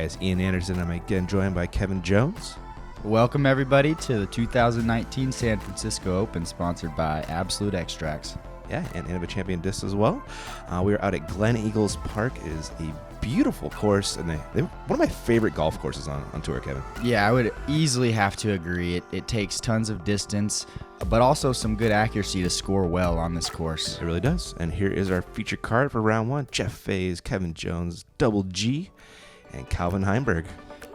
guys, Ian Anderson. I'm again joined by Kevin Jones. Welcome, everybody, to the 2019 San Francisco Open, sponsored by Absolute Extracts. Yeah, and Innova Champion Disc as well. We are out at Glen Eagles Park. It is a beautiful course, and they're one of my favorite golf courses on tour, Kevin. Yeah, I would easily have to agree. It takes tons of distance, but also some good accuracy to score well on this course. It really does. And here is our feature card for round one. Jeff Faes, Kevin Jones, Double G, and Calvin Heimburg.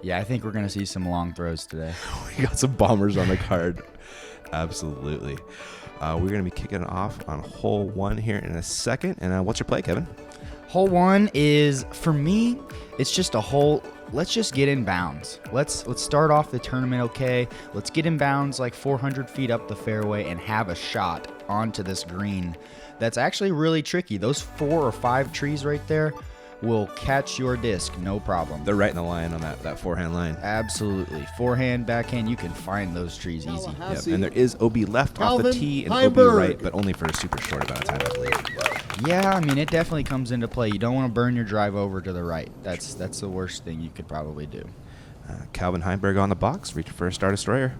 Yeah, I think we're going to see some long throws today. We got some bombers on the card. Absolutely. We're going to be kicking off on hole one here in a second. And what's your play, Kevin? Hole one is, for me, it's just a hole. Let's just get in bounds. Let's start off the tournament okay. Let's get in bounds like 400 feet up the fairway and have a shot onto this green. That's actually really tricky. Those 4 or 5 trees right there will catch your disc, no problem. They're right in the line on that forehand line. Absolutely. Forehand, backhand, you can find those trees easy. Yep. And there is OB left off the tee and Heimburg. OB right, but only for a super short amount of time, I believe. Yeah, I mean, it definitely comes into play. You don't want to burn your drive over to the right. That's the worst thing you could probably do. Calvin Heimburg on the box, reaching for a star destroyer.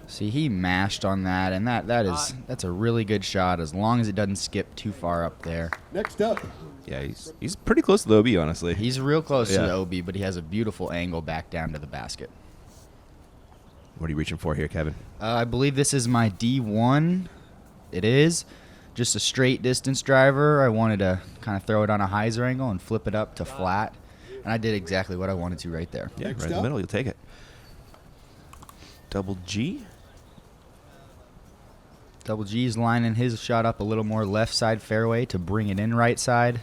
See, he mashed on that, and that's a really good shot as long as it doesn't skip too far up there. Next up. Yeah, he's pretty close to the OB, honestly. He's real close to Yeah. the OB, but he has a beautiful angle back down to the basket. What are you reaching for here, Kevin? I believe this is my D1. It is. Just a straight distance driver. I wanted to kind of throw it on a hyzer angle and flip it up to flat, and I did exactly what I wanted to right there. Yeah, Next right in the up. middle. You'll take it. Double G. Double G's lining his shot up a little more left side fairway to bring it in right side.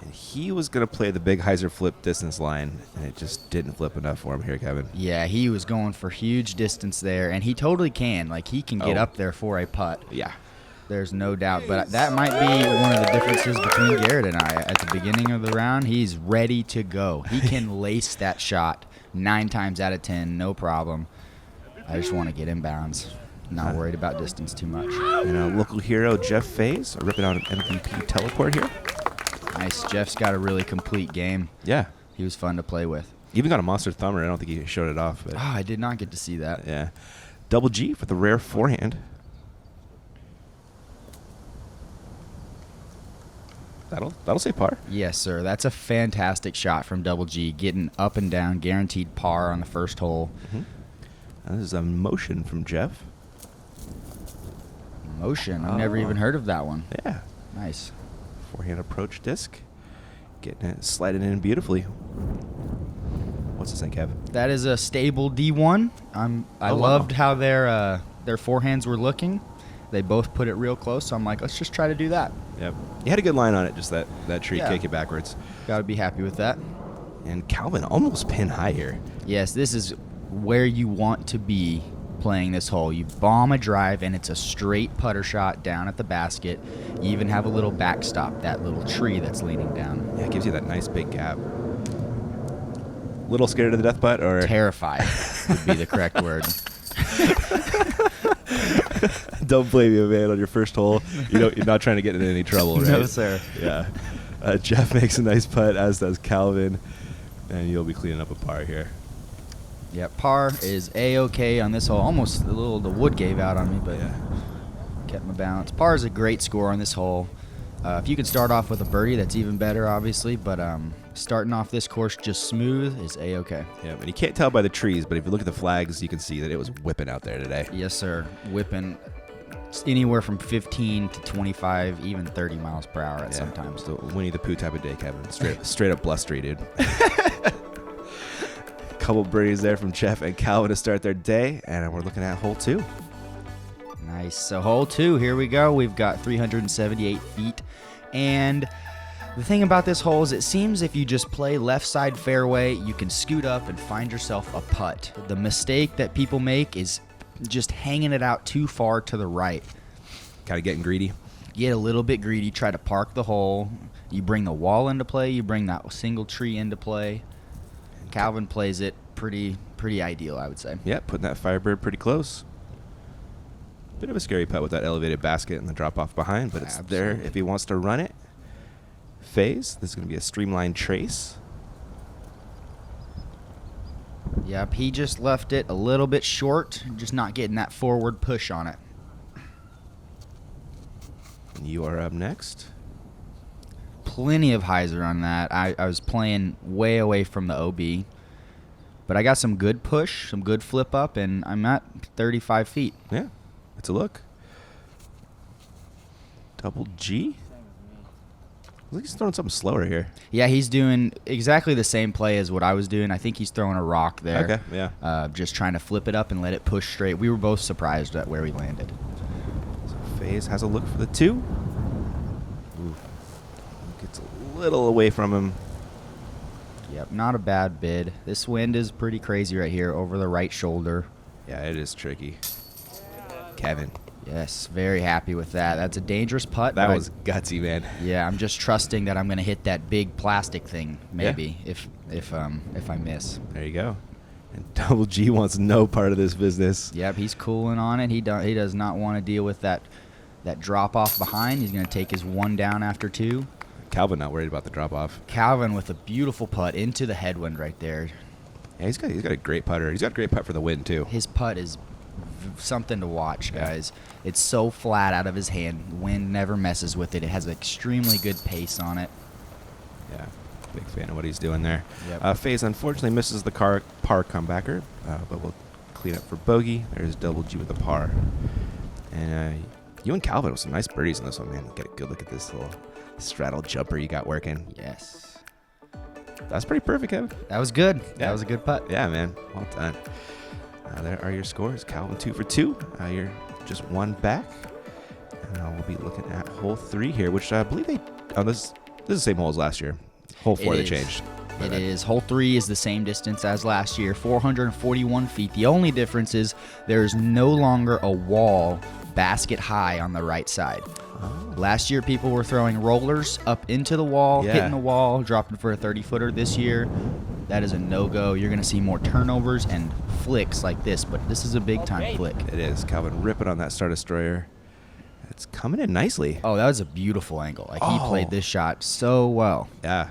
And he was going to play the big hyzer flip distance line, and it just didn't flip enough for him here, Kevin. Yeah, he was going for huge distance there, and he totally can. Like, he can get up there for a putt. Yeah. There's no doubt. But that might be one of the differences between Garrett and I. At the beginning of the round, he's ready to go. He can lace that shot 9 times out of 10, no problem. I just want to get in bounds. Not worried about distance too much. And a local hero, Jeff Faes, ripping out an MVP teleport here. Nice. Jeff's got a really complete game. Yeah. He was fun to play with. Even got a monster thumber. I don't think he showed it off. But Oh, I did not get to see that. yeah. Double G for the rare forehand. That'll say par. Yes, sir. That's a fantastic shot from Double G, getting up and down, guaranteed par on the first hole. This is a motion from Jeff. Motion. I've never even heard of that one. Yeah. Nice. Forehand approach disc. Getting it, sliding in beautifully. What's this thing, Kev? That is a stable D1. I loved how their forehands were looking. They both put it real close, so I'm like, let's just try to do that. Yep. You had a good line on it, just that tree Yeah. kick it backwards. Got to be happy with that. And Calvin almost pin high here. Yes, this is where you want to be playing this hole. You bomb a drive, and it's a straight putter shot down at the basket. You even have a little backstop, that little tree that's leaning down. Yeah, it gives you that nice big gap. Little scared of the death putt, or Terrified would be the correct word. don't blame you, man. On your first hole, you're not trying to get in any trouble, right? No, sir. Yeah. Jeff makes a nice putt, as does Calvin, and you'll be cleaning up a par here. Yep, par is A-okay on this hole. Almost the wood gave out on me, but Yeah. kept my balance. Par is a great score on this hole. If you can start off with a birdie, that's even better, obviously. But starting off this course just smooth is A-okay. Yeah, and you can't tell by the trees, but if you look at the flags, you can see that it was whipping out there today. Yes, sir. Whipping anywhere from 15 to 25, even 30 miles per hour at sometimes. So Winnie the Pooh type of day, Kevin. Straight up blustery, dude. Couple birdies there from Jeff and Calvin to start their day, and we're looking at hole 2. Nice. So hole 2, here we go. We've got 378 feet. And the thing about this hole is it seems if you just play left side fairway, you can scoot up and find yourself a putt. The mistake that people make is just hanging it out too far to the right. Kind of getting greedy. Get a little bit greedy, try to park the hole. You bring the wall into play, you bring that single tree into play. Calvin plays it pretty ideal, I would say. Yeah, putting that Firebird pretty close. Bit of a scary putt with that elevated basket and the drop off behind, but it's there if he wants to run it. Faes. This is going to be a streamlined trace. Yep, he just left it a little bit short, just not getting that forward push on it. And you are up next. Plenty of hyzer on that. I was playing way away from the OB, but I got some good push, some good flip up, and I'm at 35 feet. Yeah, it's a look. Double G. I think he's throwing something slower here. Yeah, he's doing exactly the same play as what I was doing. I think he's throwing a rock there. Okay, yeah. Just trying to flip it up and let it push straight. We were both surprised at where we landed. So Faes has a look for the 2. Ooh. Gets a little away from him. Yep, not a bad bid. This wind is pretty crazy right here over the right shoulder. Yeah, it is tricky. Kevin. Yes, very happy with that. That's a dangerous putt. That was gutsy, man. Yeah, I'm just trusting that I'm going to hit that big plastic thing, maybe, if I miss. There you go. And Double G wants no part of this business. Yep, he's cooling on it. He does not want to deal with that drop off behind. He's going to take his 1 down after 2. Calvin not worried about the drop off. Calvin with a beautiful putt into the headwind right there. Yeah, he's got a great putter. He's got a great putt for the win too. His putt is something to watch, guys. It's so flat out of his hand. Wind never messes with it. It has extremely good pace on it. Yeah, big fan of what he's doing there. Yep. Faes unfortunately misses the par comebacker, but we'll clean up for bogey. There's Double G with the par. And you and Calvin with some nice birdies in this one, man. Get a good look at this little straddle jumper you got working. Yes. That's pretty perfect, Kevin. That was good. Yeah. That was a good putt. Yeah, man. Well done. There are your scores. Calvin 2 for 2. You're just 1 back. We'll be looking at hole 3 here, which I believe this is the same hole as last year. Hole 4 they changed. It is. Hole 3 is the same distance as last year, 441 feet. The only difference is there's no longer a wall basket high on the right side. Oh. Last year, people were throwing rollers up into the wall, hitting the wall, dropping for a 30-footer. This year, that is a no-go. You're going to see more turnovers and flicks like this, but this is a big-time flick. It is. Calvin ripping on that Star Destroyer. It's coming in nicely. Oh, that was a beautiful angle. He played this shot so well. Yeah.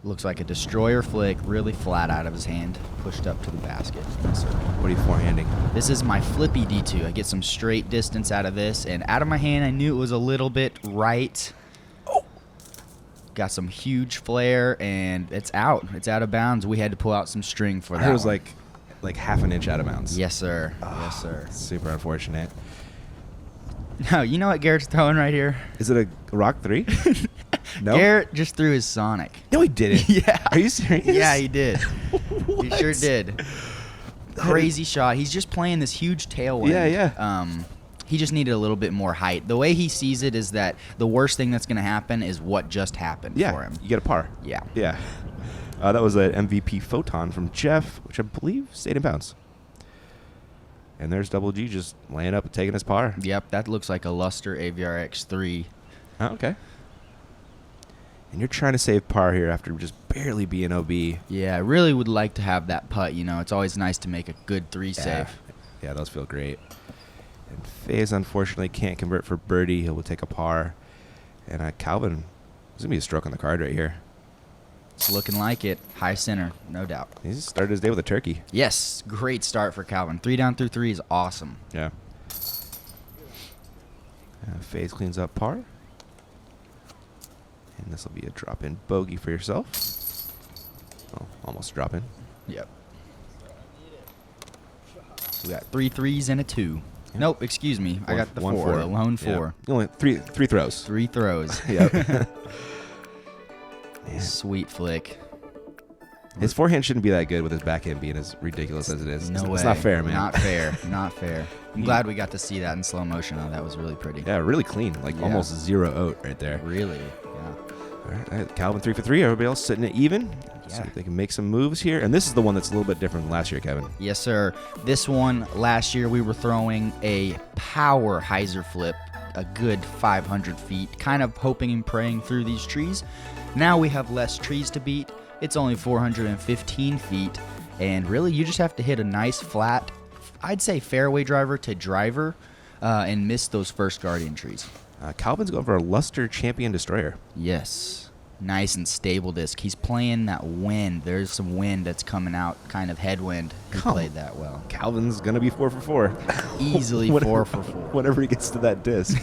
Looks like a destroyer flick, really flat out of his hand, pushed up to the basket. Yes, sir. What are you forehanding? This is my flippy D2. I get some straight distance out of this, and out of my hand, I knew it was a little bit right. Oh. Got some huge flare, and it's out. It's out of bounds. We had to pull out some string for that. It was like half an inch out of bounds. Yes, sir. Yes, sir. Super unfortunate. No, you know what Garrett's throwing right here? Is it a rock 3? No. Garrett just threw his Sonic. No, he didn't. Yeah. Are you serious? Yeah, he did. What? He sure did. Crazy shot. He's just playing this huge tailwind. Yeah, yeah. He just needed a little bit more height. The way he sees it is that the worst thing that's going to happen is what just happened for him. You get a par. Yeah. Yeah. That was an MVP photon from Jeff, which I believe stayed in bounds. And there's Double G just laying up and taking his par. Yep, that looks like a Luster AVR X3. Oh, okay. And you're trying to save par here after just barely being OB. Yeah, I really would like to have that putt. You know, it's always nice to make a good 3 save. Yeah, those feel great. And Faes unfortunately can't convert for birdie. He will take a par. And Calvin, there's going to be a stroke on the card right here. It's looking like it. High center, no doubt. He's started his day with a turkey. Yes, great start for Calvin. 3 down through 3 is awesome. Yeah. Faes cleans up par. And this will be a drop-in bogey for yourself. Oh, almost drop in. Yep. We got 3 threes and a 2. Yep. Nope, excuse me. I got the 4. The lone 4. Yeah. Only three throws. 3 throws. Yep. Sweet flick. His forehand shouldn't be that good with his backhand being as ridiculous as it is. No way. It's not fair, man. Not fair. Not fair. I'm glad we got to see that in slow motion. Oh, that was really pretty. Yeah, really clean. Almost 0 out right there. Really? Yeah. All right, Calvin 3 for 3. Everybody else sitting at even. Yeah. See if they can make some moves here. And this is the one that's a little bit different than last year, Kevin. Yes, sir. This one, last year, we were throwing a power hyzer flip, a good 500 feet, kind of hoping and praying through these trees. Now we have less trees to beat. It's only 415 feet. And really, you just have to hit a nice flat, I'd say fairway driver to driver, and miss those first guardian trees. Calvin's going for a Luster Champion Destroyer. Yes. Nice and stable disc. He's playing that wind. There's some wind that's coming out, kind of headwind. He played that well. Calvin's going to be 4 for 4. Easily 4 for 4. Whenever he gets to that disc.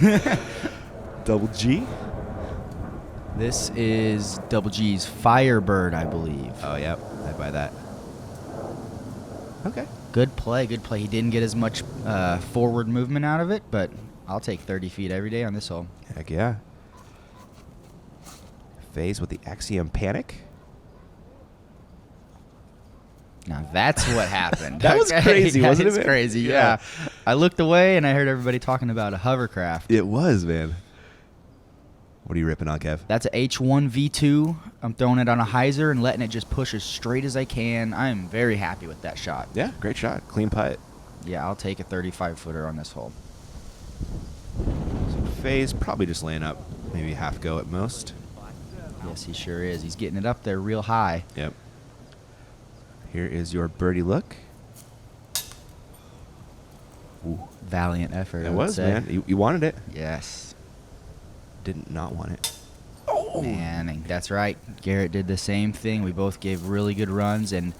Double G. This is Double G's Firebird, I believe. Oh, yep. I buy that. Okay. Good play, good play. He didn't get as much forward movement out of it, but I'll take 30 feet every day on this hole. Heck yeah. Faes with the Axiom Panic. Now that's what happened. That was crazy, wasn't it? It's crazy, yeah. I looked away and I heard everybody talking about a hovercraft. It was, man. What are you ripping on, Kev? That's a H1 V2. I'm throwing it on a hyzer and letting it just push as straight as I can. I am very happy with that shot. Yeah, great shot. Clean putt. Yeah, I'll take a 35-footer on this hole. So Faes probably just laying up maybe half go at most. Yes, he sure is. He's getting it up there real high. Yep. Here is your birdie look. Ooh. Valiant effort. It was, man. You wanted it. Yes. Didn't not want it. Oh, man, that's right. Garrett did the same thing. We both gave really good runs and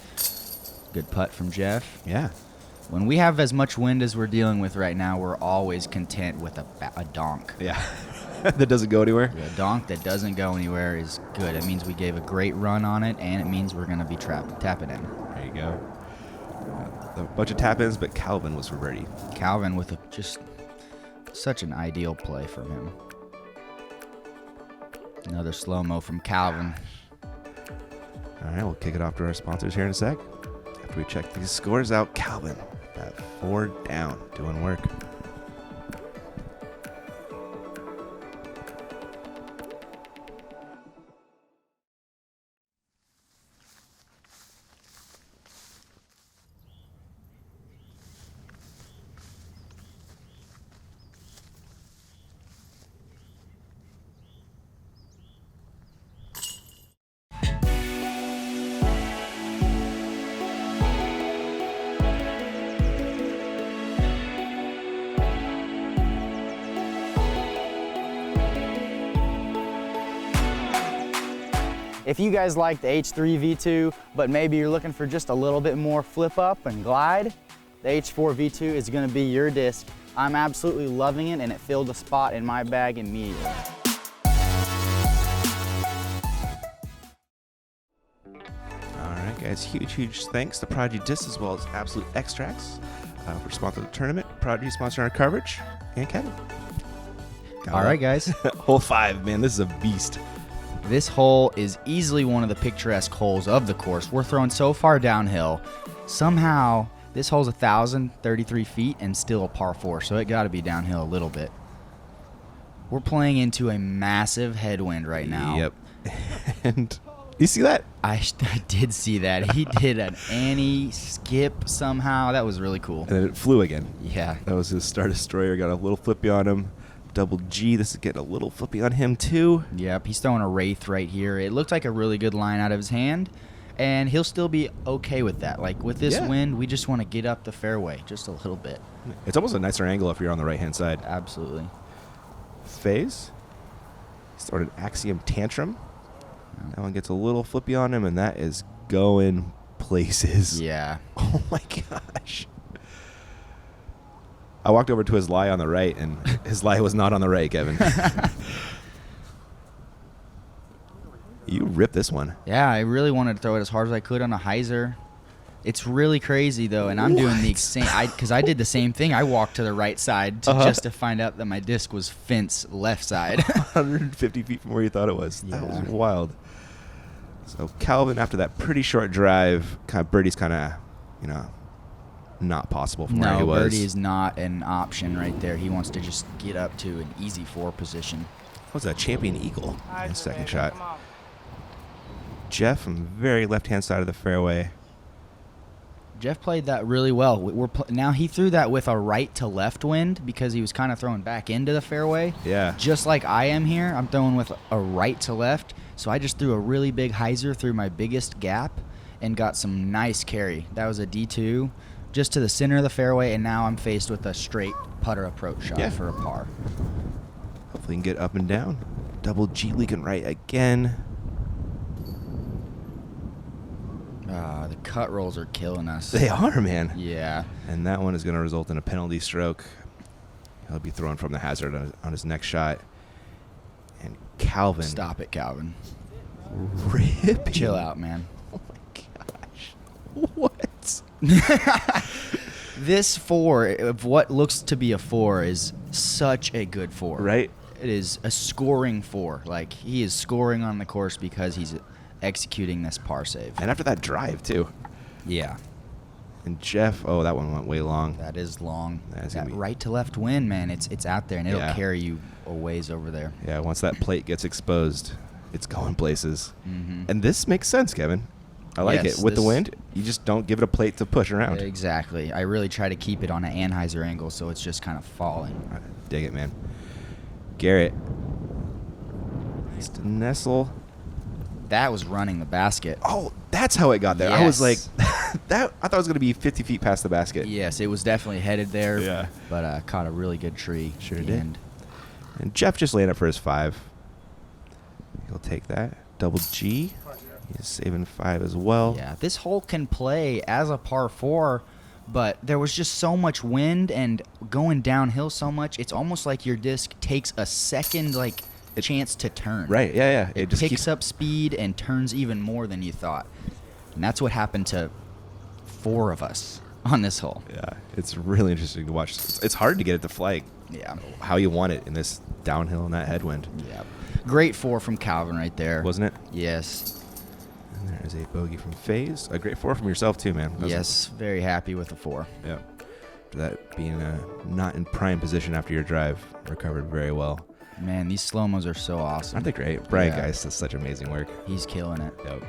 good putt from Jeff. Yeah. When we have as much wind as we're dealing with right now, we're always content with a donk. Yeah. That doesn't go anywhere. Yeah, a donk that doesn't go anywhere is good. It means we gave a great run on it, and it means we're going to be tapping in. There you go. A bunch of tap-ins, but Calvin was for birdie. Calvin with just such an ideal play from him. Another slow-mo from Calvin. All right, we'll kick it off to our sponsors here in a sec. After we check these scores out, Calvin at 4 down, doing work. If you guys like the H3 V2, but maybe you're looking for just a little bit more flip up and glide, the H4 V2 is gonna be your disc. I'm absolutely loving it and it filled a spot in my bag immediately. Alright guys, huge thanks to Prodigy Discs as well as Absolute Extracts for sponsoring the tournament. Prodigy sponsoring our coverage, and Kevin. All right, guys. Hole 5, man, this is a beast. This hole is easily one of the picturesque holes of the course. We're throwing so far downhill. Somehow, this hole's 1,033 feet and still a par 4, so it got to be downhill a little bit. We're playing into a massive headwind right now. Yep. And you see that? I did see that. He did an Annie skip somehow. That was really cool. And then it flew again. Yeah. That was his Star Destroyer. Got a little flippy on him. Double G. This is getting a little flippy on him too. Yep, he's throwing a Wraith right here. It looked like a really good line out of his hand, and he'll still be okay with that. Like with this wind, we just want to get up the fairway just a little bit. It's almost a nicer angle if you're on the right-hand side. Absolutely. Faes. Started Axiom Tantrum. That one gets a little flippy on him, and that is going places. Yeah. Oh my gosh. I walked over to his lie on the right, and his lie was not on the right, Kevin. You ripped this one. Yeah, I really wanted to throw it as hard as I could on a hyzer. It's really crazy, though, and I'm doing the same, because I did the same thing. I walked to the right side just to find out that my disc was fence left side. 150 feet from where you thought it was. That was wild. So Calvin, after that pretty short drive, kind of birdie's kind of, not possible from where he was. No, birdie is not an option right there. He wants to just get up to an easy 4 position. That was a champion eagle in his second shot. Jeff from the very left-hand side of the fairway. Jeff played that really well. Now he threw that with a right to left wind because he was kind of throwing back into the fairway. Yeah. Just like I am here, I'm throwing with a right to left. So I just threw a really big hyzer through my biggest gap and got some nice carry. That was a D2 just to the center of the fairway, and now I'm faced with a straight putter approach shot for a par. Hopefully he can get up and down. Double G leaking right again. The cut rolls are killing us. They are, man. Yeah. And that one is going to result in a penalty stroke. He'll be throwing from the hazard on his next shot. And Calvin. Stop it, Calvin. Ripping. Chill out, man. Oh my gosh. What? This 4, of what looks to be a 4, is such a good 4. Right? It is a scoring 4. Like, he is scoring on the course because he's executing this par save. And after that drive, too. Yeah. And Jeff, oh, that one went way long. That is long. That's That gonna be- right to left wind, man, it's out there, and it'll Yeah. carry you a ways over there. Yeah, once that plate gets exposed, it's going places. Mm-hmm. And this makes sense, Kevin. I like Yes, it. With the this- wind, you just don't give it a plate to push around. Exactly. I really try to keep it on an Anheuser angle, so it's just kind of falling. I dig it, man. Garrett. Needs to nestle. That was running the basket. Oh, that's how it got there. I was like, Yes. I thought it was going to be 50 feet past the basket. Yes, it was definitely headed there. Yeah. But caught a really good tree. Sure at the did. end. And Jeff just laid up for his 5. He'll take that. Double G. He's saving 5 as well. Yeah, this hole can play as a par 4, but there was just so much wind and going downhill so much. It's almost like your disc takes a second, chance to turn. Right, yeah. It just picks keeps up speed and turns even more than you thought. And that's what happened to 4 of us on this hole. Yeah, it's really interesting to watch. It's hard to get it to fly Yeah. how you want it in this downhill and that headwind. Yeah. Great 4 from Calvin right there. Wasn't it? Yes. And there's a bogey from Faes. A great 4 from yourself, too, man. That was- Yes. Very happy with the 4. Yeah. After that being not in prime position after your drive, recovered very well. Man, these slow-mos are so awesome. Aren't they great? Brian Yeah. Geist does such amazing work. He's killing it. Yep.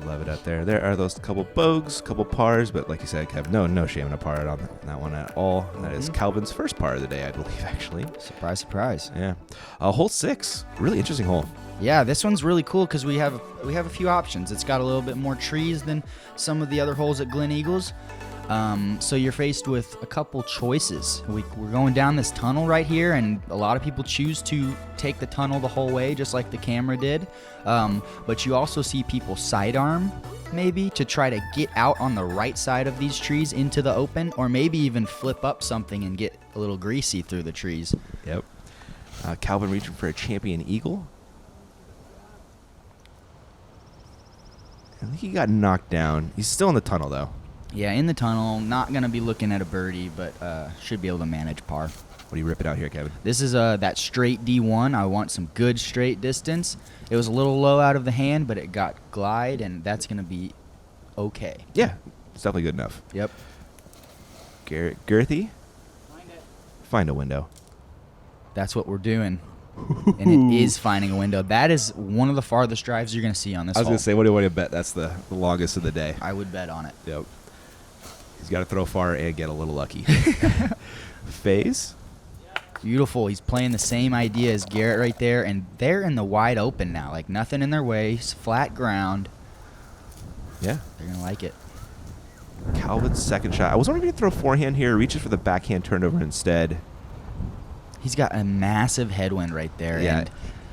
Love it out there. There are those couple bogues, couple pars, but like you said, Kev, no shame in a par on that one at all. That is Mhm. Calvin's first par of the day, I believe, actually. Surprise, surprise. Yeah. Hole 6. Really interesting hole. Yeah, this one's really cool because we have a few options. It's got a little bit more trees than some of the other holes at Glen Eagles. So you're faced with a couple choices. We're going down this tunnel right here, and a lot of people choose to take the tunnel the whole way, just like the camera did. But you also see people sidearm, maybe, to try to get out on the right side of these trees into the open, or maybe even flip up something and get a little greasy through the trees. Yep. Calvin reaching for a champion eagle. I think he got knocked down. He's still in the tunnel, though. Yeah, in the tunnel, not going to be looking at a birdie, but should be able to manage par. What are you ripping out here, Kevin? This is that straight D1. I want some good straight distance. It was a little low out of the hand, but it got glide, and that's going to be okay. Yeah, it's definitely good enough. Yep. Garrett Gurthie? Find a window. That's what we're doing. And it is finding a window. That is one of the farthest drives you're going to see on this I was hole. going to say, what do you want to bet? That's the longest of the day. I would bet on it. Yep. He's got to throw far and get a little lucky. Faes? Beautiful. He's playing the same idea as Garrett right there, and they're in the wide open now. Like, nothing in their way. Flat ground. Yeah. They're going to like it. Calvin's second shot. I was wondering if he'd throw forehand here, reaches for the backhand turnover instead. He's got a massive headwind right there. Yeah. And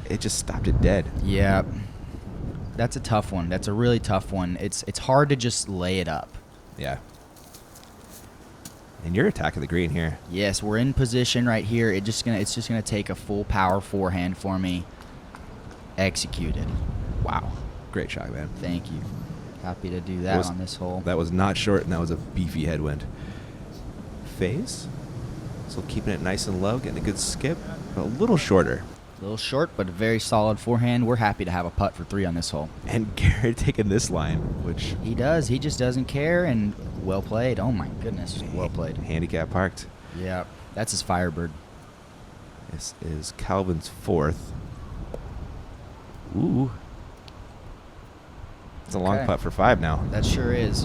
It just stopped it dead. yeah. That's a tough one. That's a really tough one. It's hard to just lay it up. Yeah. And you're attacking the green here. Yes, we're in position right here. It's just gonna take a full power forehand for me. Executed. Wow. Great shot, man. Thank you. Happy to do that Was- on this hole. That was not short, and that was a beefy headwind. Faes? So keeping it nice and low, getting a good skip, but a little shorter. A little short, but a very solid forehand. We're happy to have a putt for 3 on this hole. And Garrett taking this line, which He does. He just doesn't care, and well played. Oh my goodness, well played. handicap parked. Yeah, that's his Firebird. This is Calvin's 4th. Ooh. It's a long Okay. putt for 5 now. That sure is.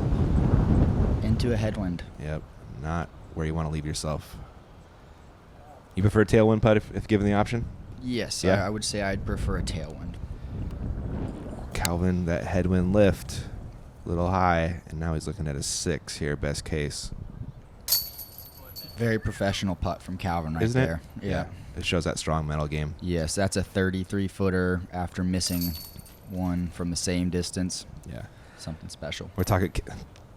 Into a headwind. Yep. Not where you want to leave yourself. You prefer tailwind putt if given the option? Yes, Yeah. I would say I'd prefer a tailwind. Calvin, that headwind lift, a little high, and now he's looking at a 6 here, best case. Very professional putt from Calvin right Isn't it? there. Yeah. It shows that strong mental game. Yes, that's a 33-footer after missing one from the same distance. Yeah. Something special. We're talking.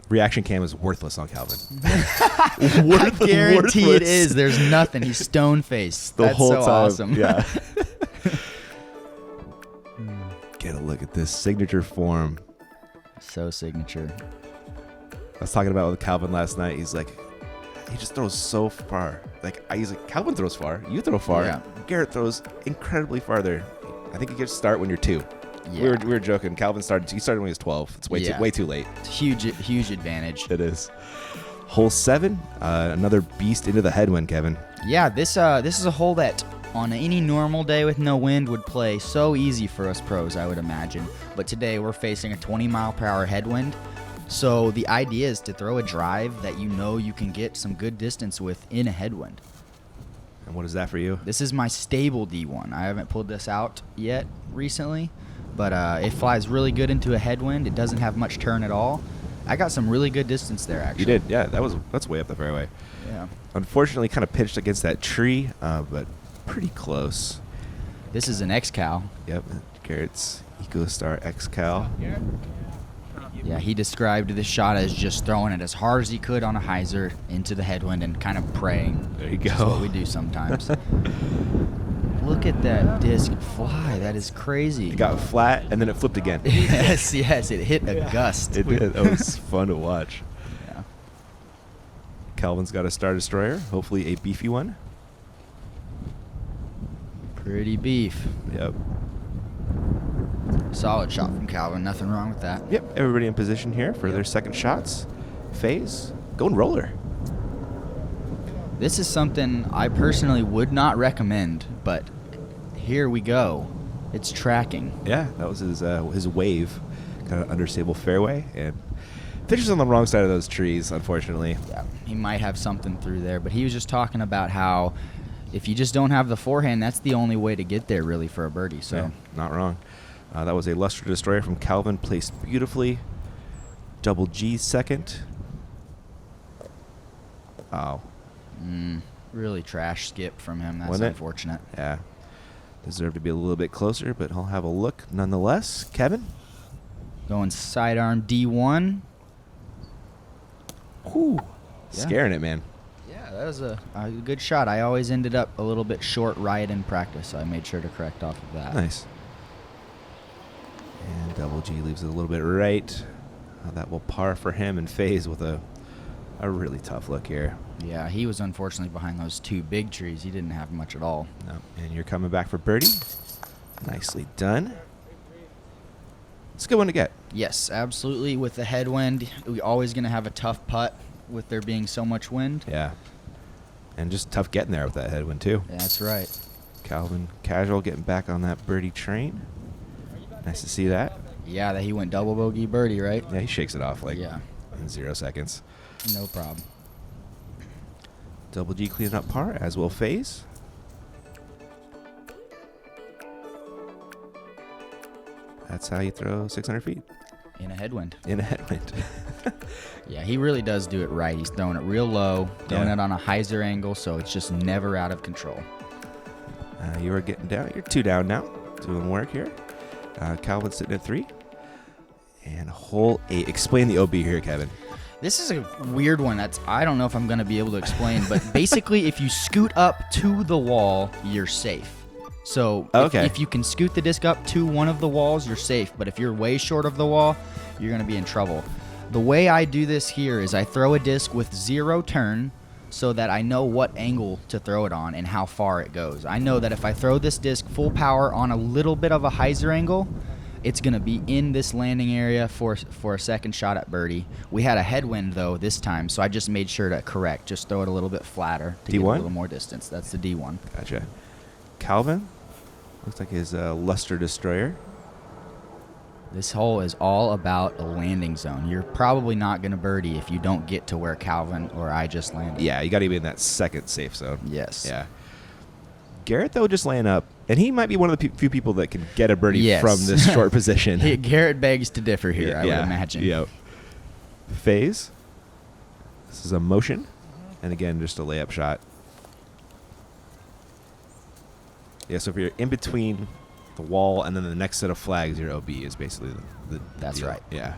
Reaction cam is worthless on Calvin. I guarantee it is. There's nothing. He's stone-faced. The That's whole so time. awesome. Yeah. Get a look at this signature form. So signature. I was talking about with Calvin last night. He's like, he just throws so far. He's like, Calvin throws far. You throw far. Yeah. Garrett throws incredibly farther. I think he gets start when you're 2. Yeah. We were joking. Calvin started. He started when he was 12. It's way too late. Huge advantage. It is. Hole 7. Another beast into the headwind, Kevin. Yeah, this is a hole that on any normal day with no wind would play so easy for us pros, I would imagine. But today we're facing a 20-mile-per-hour headwind. So the idea is to throw a drive that you know you can get some good distance with in a headwind. And what is that for you? This is my stable D1. I haven't pulled this out yet recently, but it flies really good into a headwind. It doesn't have much turn at all. I got some really good distance there, actually. You did, yeah. That's way up the fairway. Yeah. Unfortunately, kind of pitched against that tree, but pretty close. This is an X-Cal. Yep, Garrett's EcoStar X-Cal. Yeah, he described this shot as just throwing it as hard as he could on a hyzer into the headwind and kind of praying. There you That's go. what we do sometimes. Look at that disc fly. That is crazy. It got flat, and then it flipped again. yes, it hit a gust. It did. That was fun to watch. Yeah. Calvin's got a Star Destroyer, hopefully a beefy one. Pretty beef. Yep. Solid shot from Calvin. Nothing wrong with that. Yep, everybody in position here for their second shots. Faes, going roller. This is something I personally would not recommend, but here we go. It's tracking. Yeah, that was his wave, kind of understable fairway, and finishes on the wrong side of those trees, unfortunately. Yeah, he might have something through there, but he was just talking about how if you just don't have the forehand, that's the only way to get there really for a birdie. So Yeah, not wrong. That was a Luster Destroyer from Calvin, placed beautifully. Double G second. Oh, really trash skip from him. That's Wasn't it? unfortunate. yeah. Deserved to be a little bit closer, but he'll have a look nonetheless. Kevin? Going sidearm D1. Whew. Yeah. Scaring it, man. Yeah, that was a good shot. I always ended up a little bit short right in practice, so I made sure to correct off of that. Nice. And Double G leaves it a little bit right. That will par for him and Faes with a really tough look here. Yeah, he was unfortunately behind those 2 big trees. He didn't have much at all. No. And you're coming back for birdie. Nicely done. It's a good one to get. Yes, absolutely. With the headwind, we're always going to have a tough putt with there being so much wind. Yeah. And just tough getting there with that headwind, too. Yeah, that's right. Calvin Casual getting back on that birdie train. Nice to see that. Yeah, that he went double bogey birdie, right? Yeah, he shakes it off like Yeah. in 0 seconds. No problem. Double G cleaning up par, as will Faes. That's how you throw 600 feet In a headwind. in a headwind. Yeah, he really does do it right. He's throwing it real low, throwing Yeah. it on a hyzer angle, so it's just never out of control. You are getting down. You're 2 down now. Doing work here. Calvin's sitting at 3. And hole 8. Explain the OB here, Kevin. This is a weird one I don't know if I'm going to be able to explain, but basically if you scoot up to the wall, you're safe. So Okay. if you can scoot the disc up to one of the walls, you're safe. But if you're way short of the wall, you're going to be in trouble. The way I do this here is I throw a disc with 0 turn so that I know what angle to throw it on and how far it goes. I know that if I throw this disc full power on a little bit of a hyzer angle, it's going to be in this landing area for a second shot at birdie. We had a headwind, though, this time, so I just made sure to correct. Just throw it a little bit flatter to get a D1? little more distance. That's the D1. Gotcha. Calvin. Looks like his Luster Destroyer. This hole is all about a landing zone. You're probably not going to birdie if you don't get to where Calvin or I just landed. Yeah, you got to be in that second safe zone. Yes. Yeah. Garrett, though, just laying up. And he might be one of the few people that can get a birdie Yes. from this short position. Garrett begs to differ here, I would imagine. Yep. Faes. This is a motion. And again, just a layup shot. Yeah, so if you're in between the wall and then the next set of flags, your OB is basically the That's deal. right. Yeah.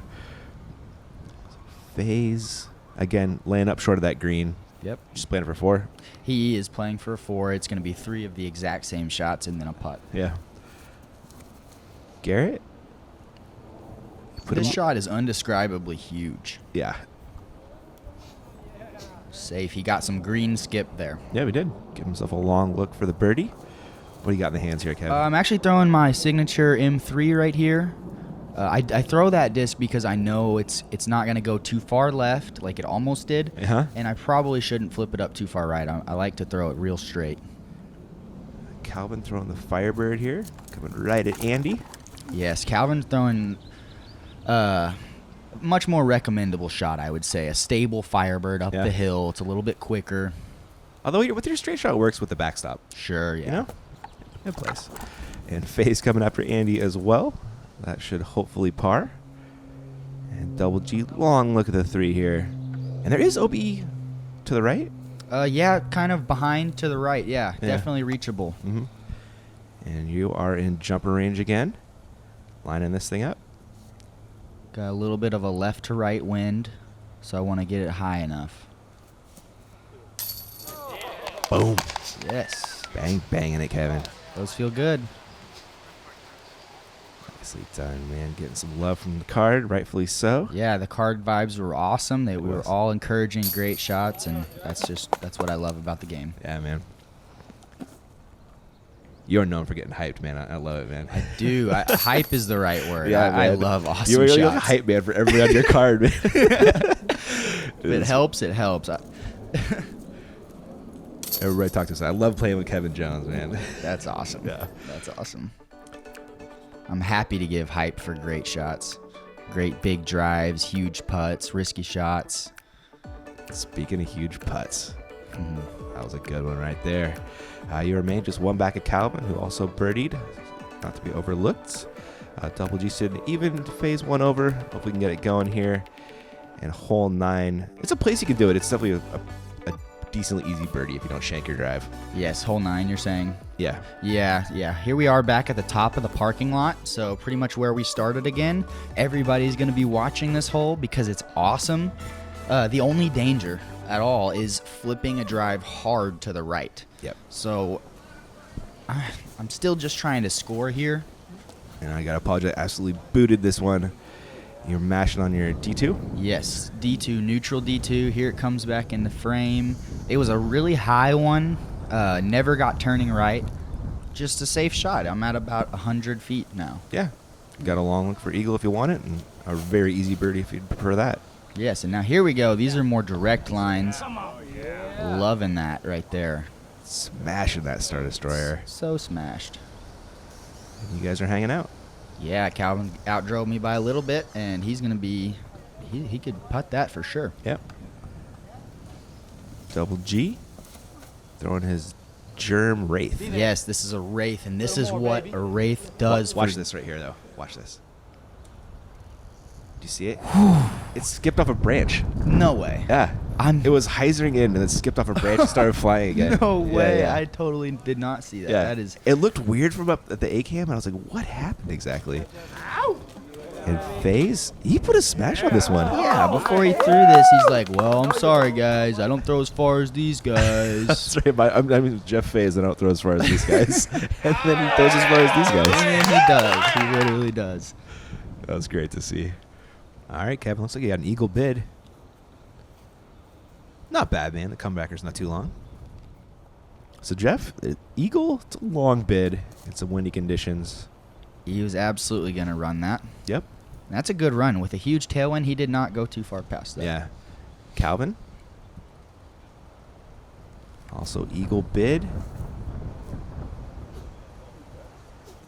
Faes, again, laying up short of that green. Yep. Just playing for 4. He is playing for a 4. It's going to be 3 of the exact same shots and then a putt. Yeah. Garrett? This shot is undescribably huge. Yeah. Safe. He got some green skip there. Yeah, we did. Give himself a long look for the birdie. What do you got in the hands here, Kevin? I'm actually throwing my signature M3 right here. I throw that disc because I know it's not going to go too far left like it almost did. Uh-huh. And I probably shouldn't flip it up too far right. I like to throw it real straight. Calvin throwing the Firebird here. Coming right at Andy. Yes, Calvin's throwing much more recommendable shot, I would say. A stable Firebird up Yeah. the hill. It's a little bit quicker. Although with your straight shot works with the backstop. Sure, yeah. You know? Good place. And Faes coming after Andy as well. That should hopefully par. And Double G, long look at the 3 here. And there is OB to the right. Yeah, kind of behind to the right. Yeah, Yeah. definitely reachable. Mm-hmm. And you are in jumper range again. Lining this thing up. Got a little bit of a left to right wind, so I want to get it high enough. Boom. Yes. Bang, banging it, Kevin. Those feel good. Nicely done, man. Getting some love from the card, rightfully so. Yeah, the card vibes were awesome. We were was. all encouraging great shots, and that's what I love about the game. Yeah, man. You're known for getting hyped, man. I love it, man. I do. Hype is the right word. Yeah, I man. love awesome You're a shots. hype man for everybody on your card, man. If it helps, it helps. Everybody talk to us. I love playing with Kevin Jones, man. That's awesome. Yeah. That's awesome. I'm happy to give hype for great shots. Great big drives, huge putts, risky shots. Speaking of huge putts, Mhm. that was a good one right there. You remain just one back at Calvin, who also birdied, not to be overlooked. Double G stood even phase 1 over. Hope we can get it going here. And hole 9, it's a place you can do it. It's definitely a decently easy birdie if you don't shank your drive. Yes, hole 9, you're saying? Yeah. Yeah. Here we are back at the top of the parking lot, so pretty much where we started again. Everybody's going to be watching this hole because it's awesome. The only danger at all is flipping a drive hard to the right. Yep. So I'm still just trying to score here. And I gotta apologize. Absolutely booted this one. You're mashing on your D2. Yes, D2, neutral D2. Here it comes back in the frame. It was a really high one. Never got turning right. Just a safe shot. I'm at about 100 feet now. Yeah. Got a long look for eagle if you want it, and a very easy birdie if you'd prefer that. Yes, and now here we go. These are more direct lines. Loving that right there. Smashing that Star Destroyer. So smashed. And you guys are hanging out. Yeah, Calvin outdrove me by a little bit, and he's going to be... He could putt that for sure. Yep. Double G. Throwing his Germ Wraith. Yes, this is a Wraith, and this is what a Wraith does. Watch for this right here, though. Watch this. Do you see it? It skipped off a branch. No way. Yeah. It was hyzering in and then skipped off a branch and started flying again. No way. Yeah. I totally did not see that. Yeah. That is... It looked weird from up at the A cam, and I was like, "What happened exactly?" And FaZe, he put a smash on this one. Yeah, before he threw this, he's like, well, I'm sorry, guys. I don't throw as far as these guys. That's right. I mean, Jeff FaZe, I don't throw as far as these guys, and then he throws as far as these guys. And he does. He literally does. That was great to see. All right, Kevin. Looks like you got an eagle bid. Not bad, man. The comebacker's not too long. So, Jeff, eagle, it's a long bid in some windy conditions. He was absolutely going to run that. Yep. That's a good run. With a huge tailwind, he did not go too far past that. Yeah. Calvin. Also eagle bid.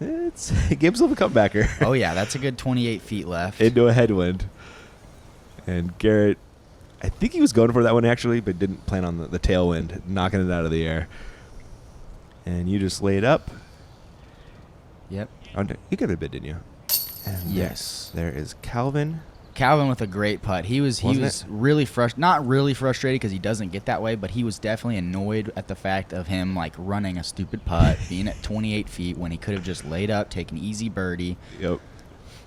It gives him a comebacker. Oh, yeah. That's a good 28 feet left. Into a headwind. And Garrett, I think he was going for that one actually, but didn't plan on the tailwind, knocking it out of the air. And you just laid up. Yep. You got a bid, didn't you? And Yes. there is Calvin. Calvin with a great putt. He was really not really frustrated because he doesn't get that way, but he was definitely annoyed at the fact of him like running a stupid putt, being at 28 feet when he could have just laid up, taken easy birdie. Yep.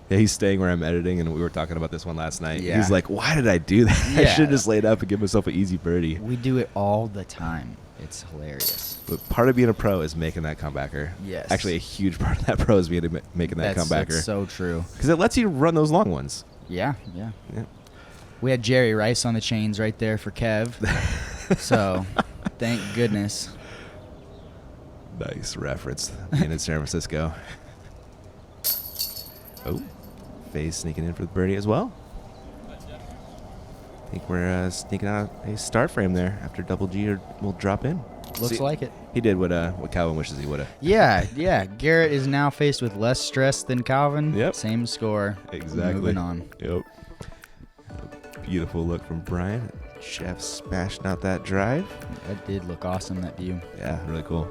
Yeah, he's staying where I'm editing, and we were talking about this one last night. Yeah. He's like, why did I do that? I Yeah. should have just laid up and give myself an easy birdie. We do it all the time. It's hilarious. But part of being a pro is making that comebacker. Yes. Actually, a huge part of that pro is making that comebacker. That's so true. Because it lets you run those long ones. Yeah. Yeah. We had Jerry Rice on the chains right there for Kev. So, thank goodness. Nice reference. Being in San Francisco. Oh, Faes sneaking in for the birdie as well. I think we're sneaking out a start frame there after Double G will drop in. Looks like it. He did what Calvin wishes he would have. Yeah. Garrett is now faced with less stress than Calvin. Yep. Same score. Exactly. Moving on. Yep. Beautiful look from Brian. Chef smashing out that drive. That did look awesome, that view. Yeah, really cool.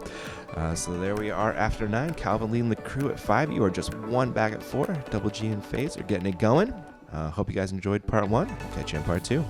So there we are after 9. Calvin leading the crew at 5. You are just 1 back at 4. Double G and Faes are getting it going. Hope you guys enjoyed part 1. We'll catch you in part 2.